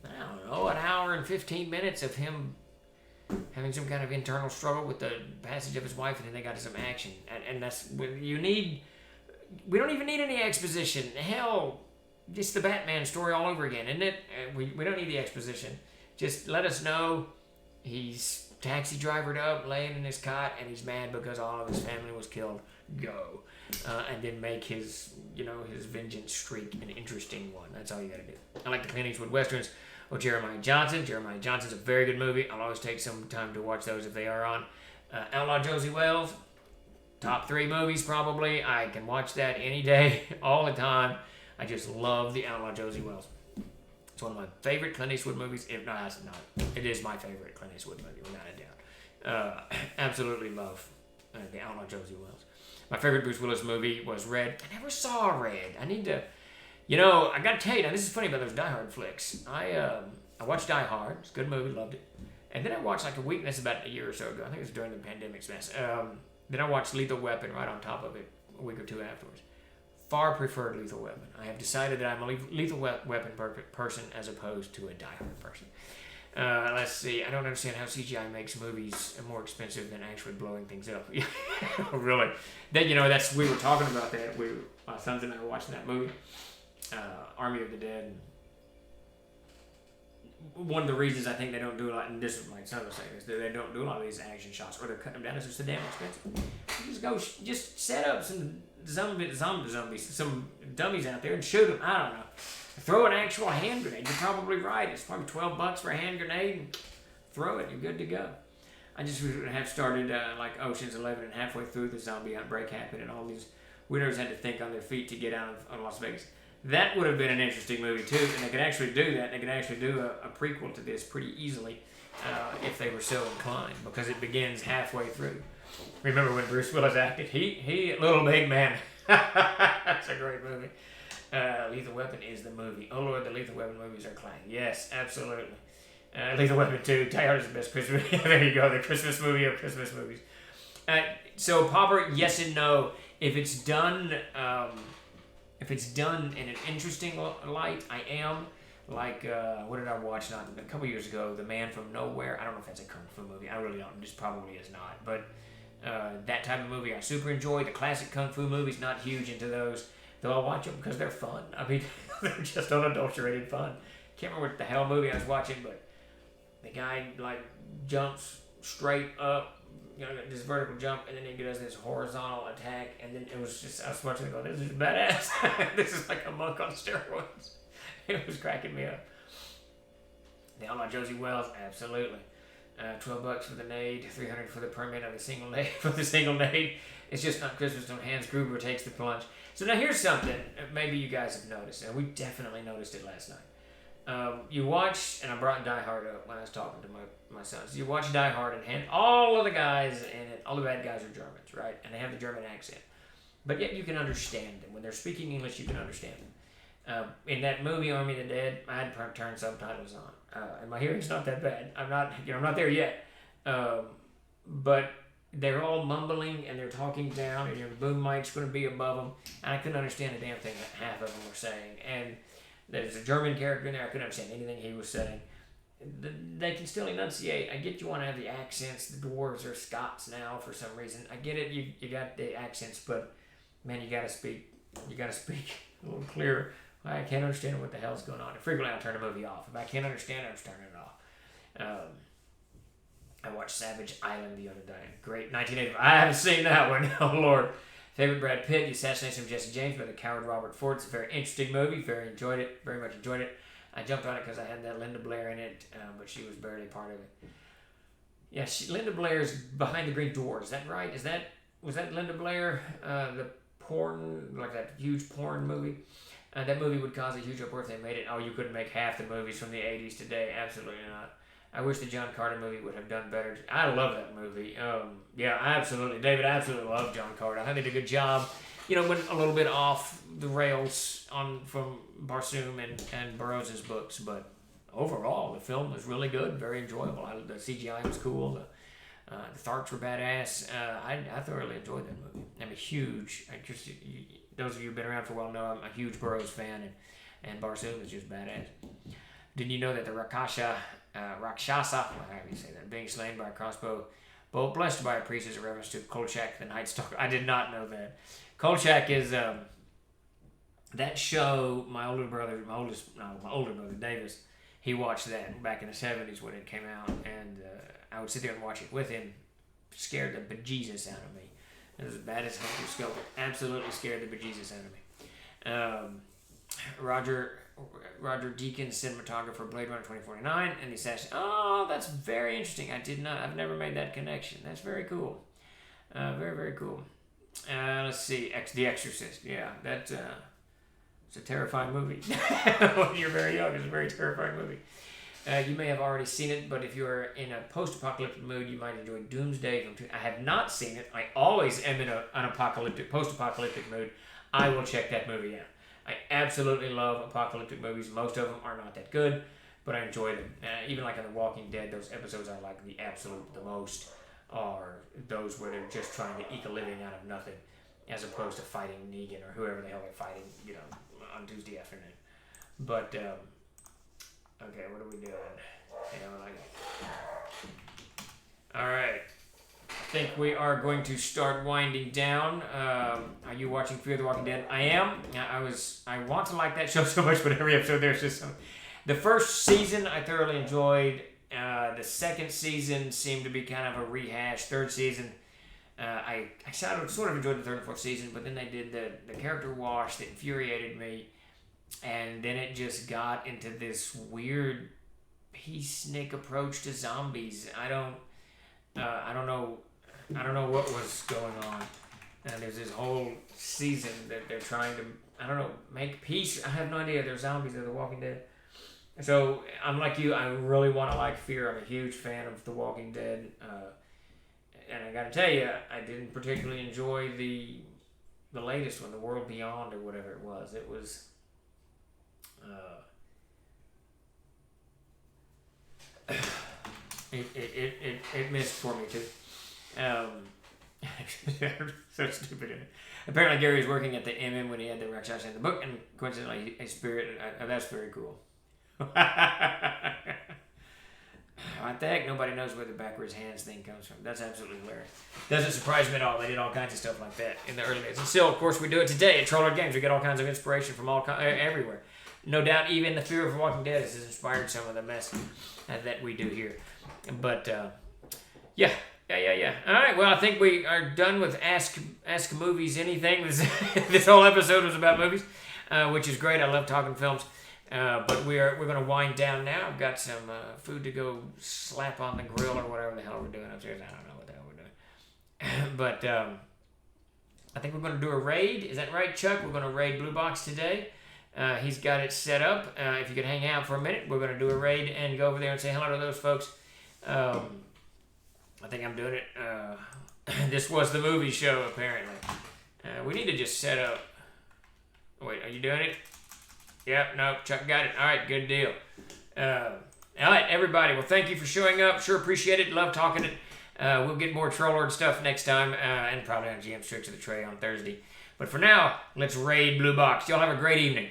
I don't know, an hour and 15 minutes of him having some kind of internal struggle with the passage of his wife, and then they got to some action. And that's what you need. We don't even need any exposition. Hell, just the Batman story all over again, isn't it? We don't need the exposition. Just let us know he's taxi drivered up, laying in his cot, and he's mad because all of his family was killed. Go. And then make his vengeance streak an interesting one. That's all you gotta do. I like the Clint Eastwood Westerns. Or Jeremiah Johnson. Jeremiah Johnson's a very good movie. I'll always take some time to watch those if they are on. Outlaw Josie Wells, top 3 movies probably. I can watch that any day, all the time. I just love the Outlaw Josie Wells. It's one of my favorite Clint Eastwood movies. If not, it's not. It is my favorite Clint Eastwood movie, without a doubt. Absolutely love the Outlaw Josie Wells. My favorite Bruce Willis movie was Red. I never saw Red. I need to. I gotta tell you, now this is funny about those Die Hard flicks. I watched Die Hard. It's a good movie, loved it. And then I watched like A Weakness about a year or so ago. I think it was during the pandemic's mess. Then I watched Lethal Weapon right on top of it a week or two afterwards. Far preferred Lethal Weapon. I have decided that I'm a Lethal Weapon person as opposed to a Die Hard person. Let's see. I don't understand how CGI makes movies more expensive than actually blowing things up. Really. Then, we were talking about that. My sons and I were watching that movie. Army of the Dead. One of the reasons I think they don't do a lot, and this is my son was saying, is that they don't do a lot of these action shots, or they're cutting them down. It's just so damn expensive. Just set up some zombies, some dummies out there and shoot them. I don't know. Throw an actual hand grenade. You're probably right. It's probably $12 for a hand grenade, and throw it. You're good to go. I just have started like Ocean's 11, and halfway through the zombie outbreak happened, and all these winners had to think on their feet to get out of Las Vegas. That would have been an interesting movie too, and they could actually do that. They could actually do a prequel to this pretty easily if they were so inclined, because it begins halfway through. Remember when Bruce Willis acted? He Little Big Man. That's a great movie. Lethal Weapon is the movie. Oh Lord, the Lethal Weapon movies are classic. Yes, absolutely. Lethal Weapon 2. Die Hard is the best Christmas movie. There you go, the Christmas movie of Christmas movies. So Popper, yes and no. If it's done in an interesting light, I am. Like, what did I watch a couple years ago? The Man from Nowhere. I don't know if that's a kung fu movie. I really don't. This probably is not. But that type of movie I super enjoy. The classic kung fu movies, not huge into those. Though I'll watch them because they're fun. I mean, they're just unadulterated fun. Can't remember what the hell movie I was watching, but the guy, like, jumps straight up. This vertical jump, and then he does this horizontal attack, and then it was just, I was watching it going, this is badass. This is like a monk on steroids. It was cracking me up. The Outlaw Josie Wells, absolutely. $12 for the nade, $300 for the permit of the single nade. It's just not Christmas when Hans Gruber takes the plunge. So now here's something maybe you guys have noticed, and we definitely noticed it last night. You watch, and I brought Die Hard up when I was talking to my sons. You watch Die Hard, and all of the guys in it, all the bad guys are Germans, right? And they have the German accent. But yet you can understand them. When they're speaking English, you can understand them. In that movie, Army of the Dead, I had to turn subtitles on. And my hearing's not that bad. I'm not there yet. But they're all mumbling, and they're talking down, and your boom mic's going to be above them. And I couldn't understand a damn thing that half of them were saying. And There's a German character in there. I couldn't understand anything he was saying. They can still enunciate. I get you want to have the accents. The dwarves are Scots now for some reason. I get it. You got the accents, but man, you gotta speak a little clearer. I can't understand what the hell's going on. And frequently I'll turn a movie off. If I can't understand it, I'll just turn it off. I watched Savage Island the other day. Great, 1985. I haven't seen that one. Oh Lord. Favorite Brad Pitt, The Assassination of Jesse James by the coward Robert Ford. It's a very interesting movie. Very much enjoyed it. I jumped on it because I had that Linda Blair in it, but she was barely part of it. Yeah, Linda Blair's Behind the Green Door. Is that right? Was that Linda Blair? The porn, like that huge porn movie? That movie would cause a huge uproar if they made it. Oh, you couldn't make half the movies from the 80s today. Absolutely not. I wish the John Carter movie would have done better. I love that movie. Yeah, absolutely. David, I absolutely love John Carter. I think they did a good job. Went a little bit off the rails from Barsoom and Burroughs' books, but overall, the film was really good, very enjoyable. The CGI was cool. The Tharks were badass. I thoroughly enjoyed that movie. I'm a huge, those of you who've been around for a while know I'm a huge Burroughs fan, and Barsoom is just badass. Didn't you know that the Rakshasa, however you say that, being slain by a crossbow bolt blessed by a priest is a reference to Kolchak the Night Stalker? I did not know that. Kolchak is that show. My older brother Davis, he watched that back in the 70s when it came out, and I would sit there and watch it with him. Scared the bejesus out of me. It was as bad as Humphrey Scope. Absolutely scared the bejesus out of me. Roger Deakins, cinematographer, Blade Runner 2049, and the Assassin. Oh, that's very interesting. I've never made that connection. That's very cool. Very, very cool. Let's see. The Exorcist. Yeah, it's a terrifying movie. When you're very young, it's a very terrifying movie. You may have already seen it, but if you're in a post-apocalyptic mood, you might enjoy Doomsday. I have not seen it. I always am in an post-apocalyptic mood. I will check that movie out. I absolutely love apocalyptic movies. Most of them are not that good, but I enjoy them. Even like on The Walking Dead, those episodes I like the most are those where they're just trying to eke a living out of nothing, as opposed to fighting Negan or whoever the hell they're fighting, on Tuesday afternoon. But, okay, what are we doing? All right. I think we are going to start winding down. Are you watching Fear the Walking Dead? I am. I want to like that show so much, but every episode there's just some. The first season I thoroughly enjoyed. The second season seemed to be kind of a rehash. Third season, I sort of enjoyed the third and fourth season, but then they did the character wash that infuriated me, and then it just got into this weird peacenik approach to zombies. I don't know what was going on. And there's this whole season that they're trying to, make peace. I have no idea. They're zombies. They're The Walking Dead. So I'm like you. I really want to like Fear. I'm a huge fan of The Walking Dead. And I got to tell you, I didn't particularly enjoy the latest one, The World Beyond or whatever it was. It was... It missed for me too. So stupid. Apparently Gary was working at the MM when he had the Rakshasa in the book, and coincidentally a spirit. That's very cool. What the heck? Nobody knows where the backwards hands thing comes from. That's absolutely hilarious. Doesn't surprise me at all. They did all kinds of stuff like that in the early days. And still, of course, we do it today at Trollard Games. We get all kinds of inspiration from everywhere. No doubt even the Fear of the Walking Dead has inspired some of the mess that we do here. But, yeah. All right, well, I think we are done with Ask Movies Anything. This whole episode was about movies, which is great. I love talking films. But we're going to wind down now. I've got some food to go slap on the grill or whatever the hell we're doing upstairs. I don't know what the hell we're doing. But I think we're going to do a raid. Is that right, Chuck? We're going to raid Blue Box today. He's got it set up. If you could hang out for a minute, we're going to do a raid and go over there and say hello to those folks. I think I'm doing it. This was the movie show, apparently. We need to just set up... Wait, are you doing it? Yep, no, Chuck got it. All right, good deal. All right, everybody. Well, thank you for showing up. Sure appreciate it. Love talking it. We'll get more Trollard stuff next time, and probably on GM's Tricks of the Tray on Thursday. But for now, let's raid Blue Box. Y'all have a great evening.